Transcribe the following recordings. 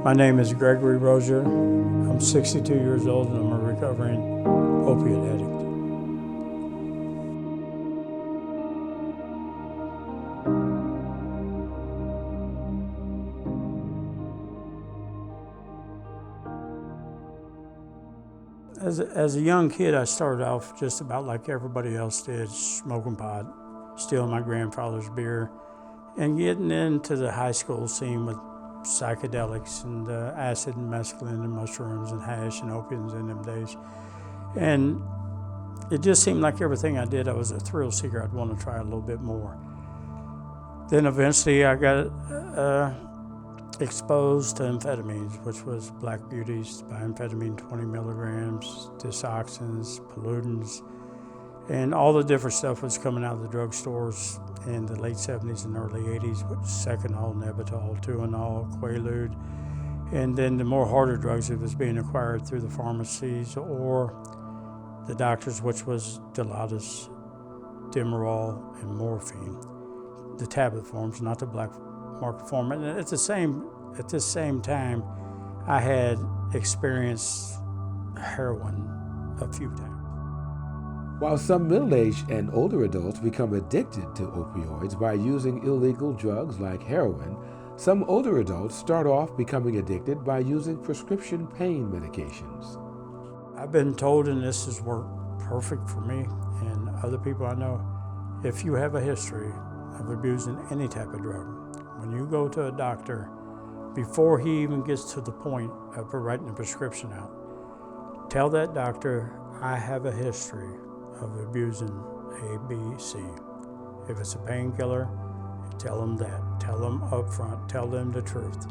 My name is Gregory Rozier. I'm 62 years old and I'm a recovering opiate addict. As a young kid, I started off just about like everybody else did, smoking pot, stealing my grandfather's beer, and getting into the high school scene with psychedelics and acid and mescaline and mushrooms and hash and opiates in them days. And it just seemed like everything I did, I was a thrill seeker. I'd want to try a little bit more. Then eventually I got exposed to amphetamines, which was black beauties, amphetamine 20 milligrams, disoxins, pollutants, and all the different stuff was coming out of the drugstores in the late 70s and early 80s, with Seconal, Nebutal, Tuinal, Quaalude, and then the more harder drugs that was being acquired through the pharmacies or the doctors, which was Dilaudid, Demerol, and morphine, the tablet forms, not the black market form. And at this same time, I had experienced heroin a few times. While some middle-aged and older adults become addicted to opioids by using illegal drugs like heroin, some older adults start off becoming addicted by using prescription pain medications. I've been told, and this has worked perfect for me and other people I know, if you have a history of abusing any type of drug, when you go to a doctor, before he even gets to the point of writing a prescription out, tell that doctor, I have a history of abusing A, B, C. If it's a painkiller, tell them that. Tell them up front. Tell them the truth.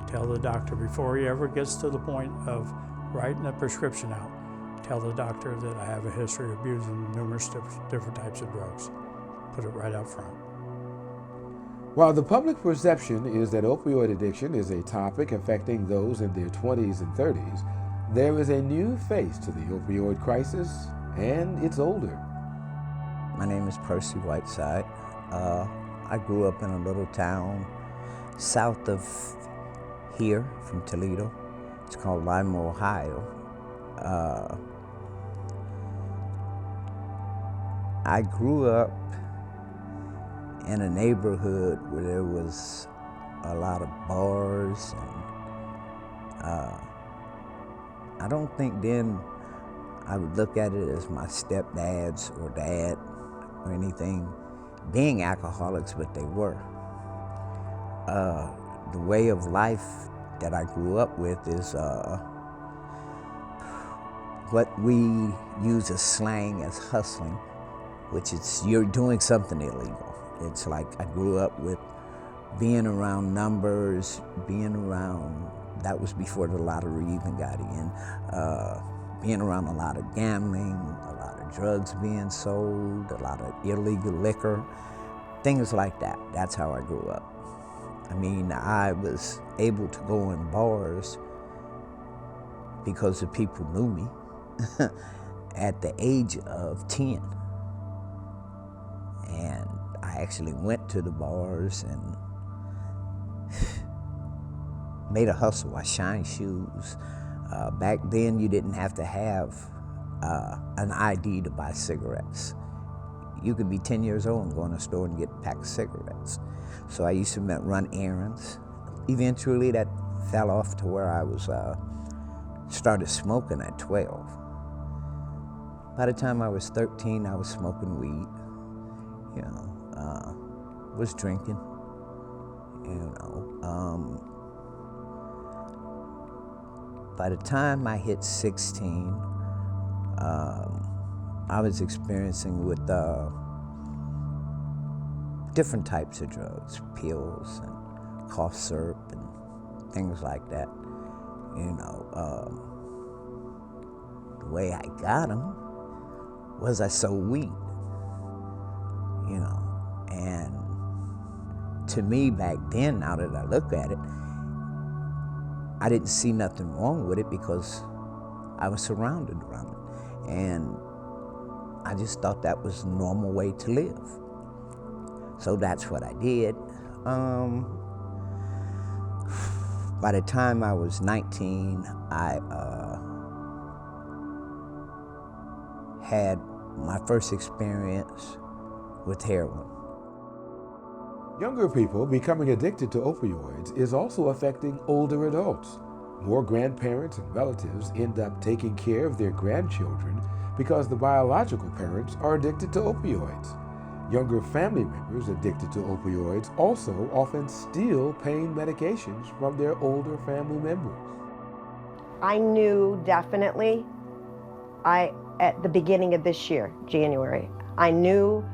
Tell the doctor before he ever gets to the point of writing a prescription out. Tell the doctor that I have a history of abusing numerous different types of drugs. Put it right out front. While the public perception is that opioid addiction is a topic affecting those in their 20s and 30s, there is a new face to the opioid crisis, and it's older. My name is Percy Whiteside. I grew up in a little town south of here, from Toledo. It's called Lima, Ohio. I grew up in a neighborhood where there was a lot of bars, and I don't think then I would look at it as my stepdads or dad or anything being alcoholics, but they were. The way of life that I grew up with is what we use as slang as hustling, which is you're doing something illegal. It's like I grew up with being around numbers, being around, that was before the lottery even got in, being around a lot of gambling, a lot of drugs being sold, a lot of illegal liquor, things like that. That's how I grew up. I mean, I was able to go in bars because the people knew me at the age of 10. And I actually went to the bars and made a hustle. I shined shoes. Back then, you didn't have to have an ID to buy cigarettes. You could be 10 years old and go in a store and get a pack of cigarettes. So I used to run errands. Eventually, that fell off to where I was started smoking at 12. By the time I was 13, I was smoking weed. You know, was drinking. You know. By the time I hit 16, I was experiencing with different types of drugs, pills and cough syrup and things like that. You know, the way I got them was I sold weed. You know, and to me back then, now that I look at it, I didn't see nothing wrong with it because I was surrounded around it. And I just thought that was a normal way to live. So that's what I did. By By the time I was 19, I had my first experience with heroin. Younger people becoming addicted to opioids is also affecting older adults. More grandparents and relatives end up taking care of their grandchildren because the biological parents are addicted to opioids. Younger family members addicted to opioids also often steal pain medications from their older family members. I knew definitely, at the beginning of this year, January, I knew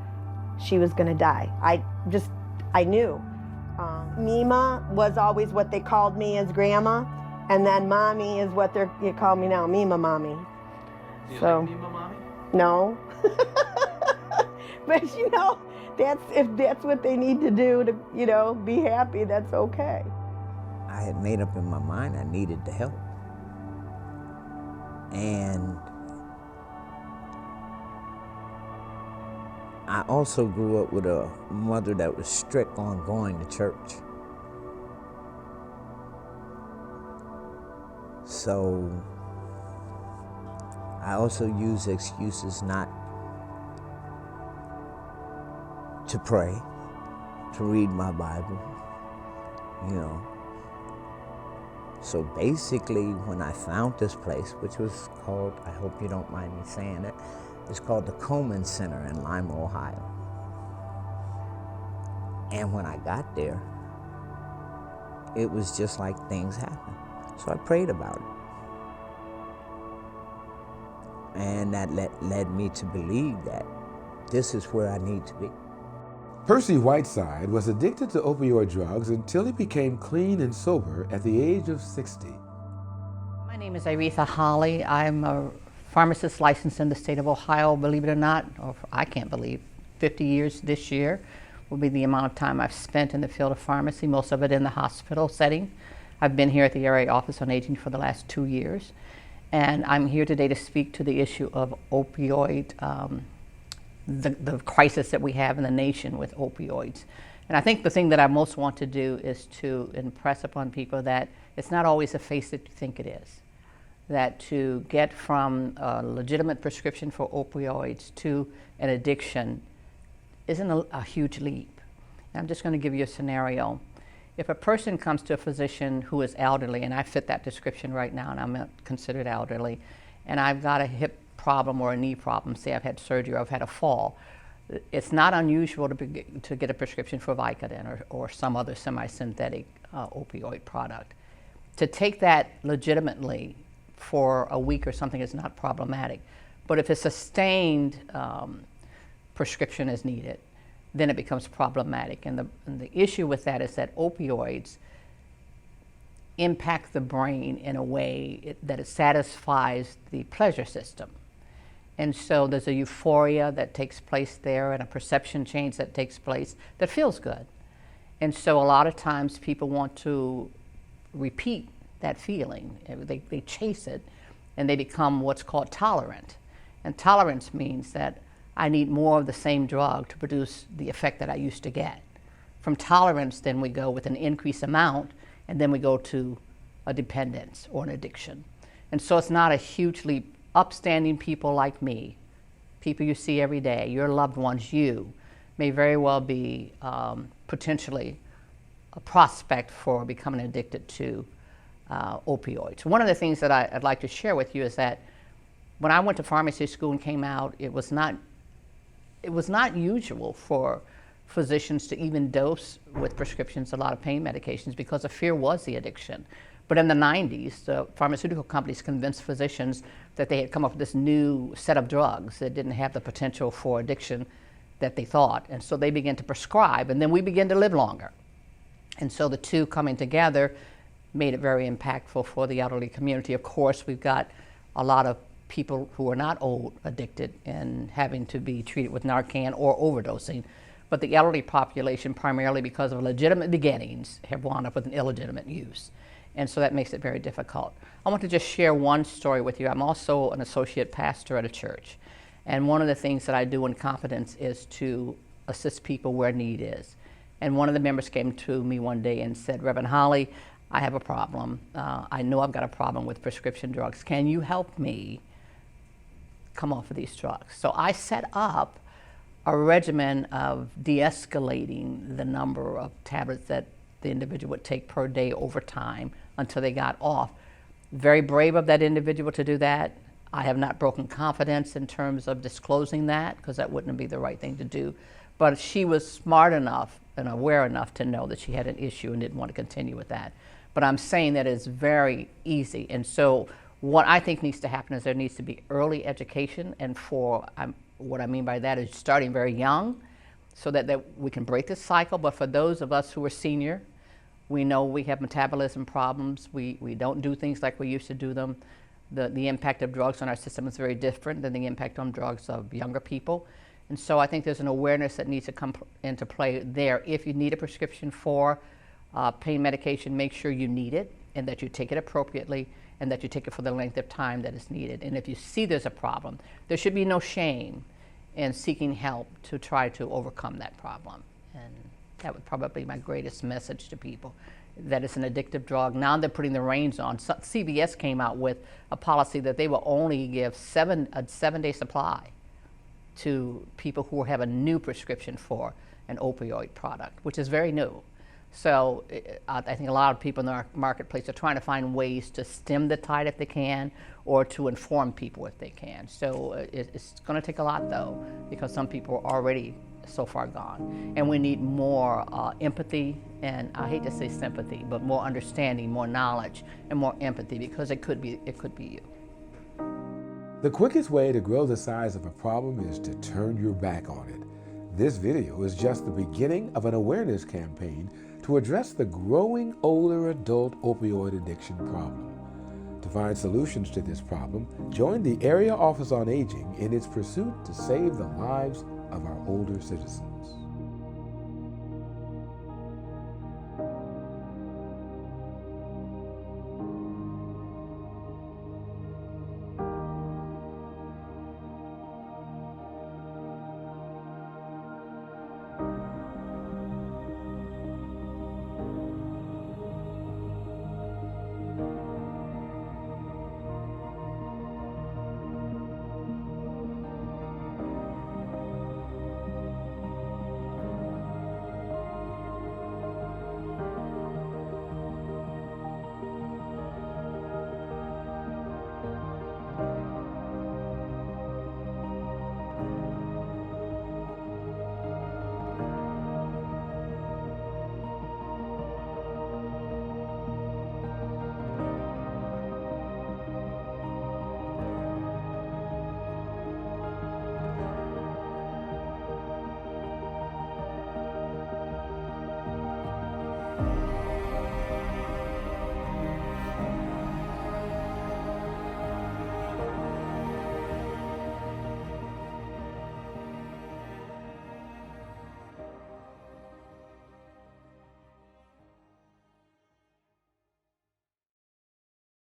she was going to die. I knew. Mima was always what they called me as grandma, and then mommy is what you call me now, Mima mommy. Do you like Mima mommy? No. But if that's what they need to do to, be happy, that's okay. I had made up in my mind I needed the help. And I also grew up with a mother that was strict on going to church. So I also use excuses not to pray, to read my Bible, So basically, when I found this place, which was called, I hope you don't mind me saying it, it's called the Komen Center in Lima, Ohio. And when I got there, it was just like things happened. So I prayed about it. And that led me to believe that this is where I need to be. Percy Whiteside was addicted to opioid drugs until he became clean and sober at the age of 60. My name is Aretha Holly. I'm a pharmacist licensed in the state of Ohio, believe it or not, or I can't believe, 50 years this year will be the amount of time I've spent in the field of pharmacy, most of it in the hospital setting. I've been here at the Area Office on Aging for the last 2 years, and I'm here today to speak to the issue of opioid, the crisis that we have in the nation with opioids. And I think the thing that I most want to do is to impress upon people that it's not always the face that you think it is. That to get from a legitimate prescription for opioids to an addiction isn't a huge leap. And I'm just going to give you a scenario. If a person comes to a physician who is elderly, and I fit that description right now, and I'm considered elderly, and I've got a hip problem or a knee problem, say I've had surgery or I've had a fall, it's not unusual to get a prescription for Vicodin or some other semi-synthetic opioid product. To take that legitimately for a week or something is not problematic. But if a sustained prescription is needed, then it becomes problematic. And the issue with that is that opioids impact the brain in a way that it satisfies the pleasure system. And so there's a euphoria that takes place there and a perception change that takes place that feels good. And so a lot of times people want to repeat that feeling. They chase it and they become what's called tolerant. And tolerance means that I need more of the same drug to produce the effect that I used to get. From tolerance, then we go with an increased amount, and then we go to a dependence or an addiction. And so it's not a huge leap. Upstanding people like me, people you see every day, your loved ones, you, may very well be potentially a prospect for becoming addicted to opioids. One of the things that I'd like to share with you is that when I went to pharmacy school and came out, it was not usual for physicians to even dose with prescriptions a lot of pain medications because the fear was the addiction. But in the 90s, the pharmaceutical companies convinced physicians that they had come up with this new set of drugs that didn't have the potential for addiction that they thought. And so they began to prescribe, and then we began to live longer. And so the two coming together made it very impactful for the elderly community. Of course, we've got a lot of people who are not old addicted and having to be treated with Narcan or overdosing. But the elderly population, primarily because of legitimate beginnings, have wound up with an illegitimate use. And so that makes it very difficult. I want to just share one story with you. I'm also an associate pastor at a church. And one of the things that I do in confidence is to assist people where need is. And one of the members came to me one day and said, Reverend Holly, I have a problem. I know I've got a problem with prescription drugs. Can you help me come off of these drugs? So I set up a regimen of de-escalating the number of tablets that the individual would take per day over time until they got off. Very brave of that individual to do that. I have not broken confidence in terms of disclosing that, because that wouldn't be the right thing to do. But she was smart enough and aware enough to know that she had an issue and didn't want to continue with that. But I'm saying that it's very easy. And so what I think needs to happen is there needs to be early education. And what I mean by that is starting very young so that we can break this cycle. But for those of us who are senior, we know we have metabolism problems. We don't do things like we used to do them. The impact of drugs on our system is very different than the impact on drugs of younger people. And so I think there's an awareness that needs to come into play there. If you need a prescription for pain medication, make sure you need it and that you take it appropriately and that you take it for the length of time that is needed. And if you see there's a problem, there should be no shame in seeking help to try to overcome that problem. And that would probably be my greatest message to people, that it's an addictive drug. Now they're putting the reins on. So CVS came out with a policy that they will only give a 7-day supply to people who have a new prescription for an opioid product, which is very new. So I think a lot of people in our marketplace are trying to find ways to stem the tide if they can, or to inform people if they can. So it's going to take a lot, though, because some people are already so far gone. And we need more empathy, and I hate to say sympathy, but more understanding, more knowledge, and more empathy, because it could be you. The quickest way to grow the size of a problem is to turn your back on it. This video is just the beginning of an awareness campaign to address the growing older adult opioid addiction problem. To find solutions to this problem, join the Area Office on Aging in its pursuit to save the lives of our older citizens.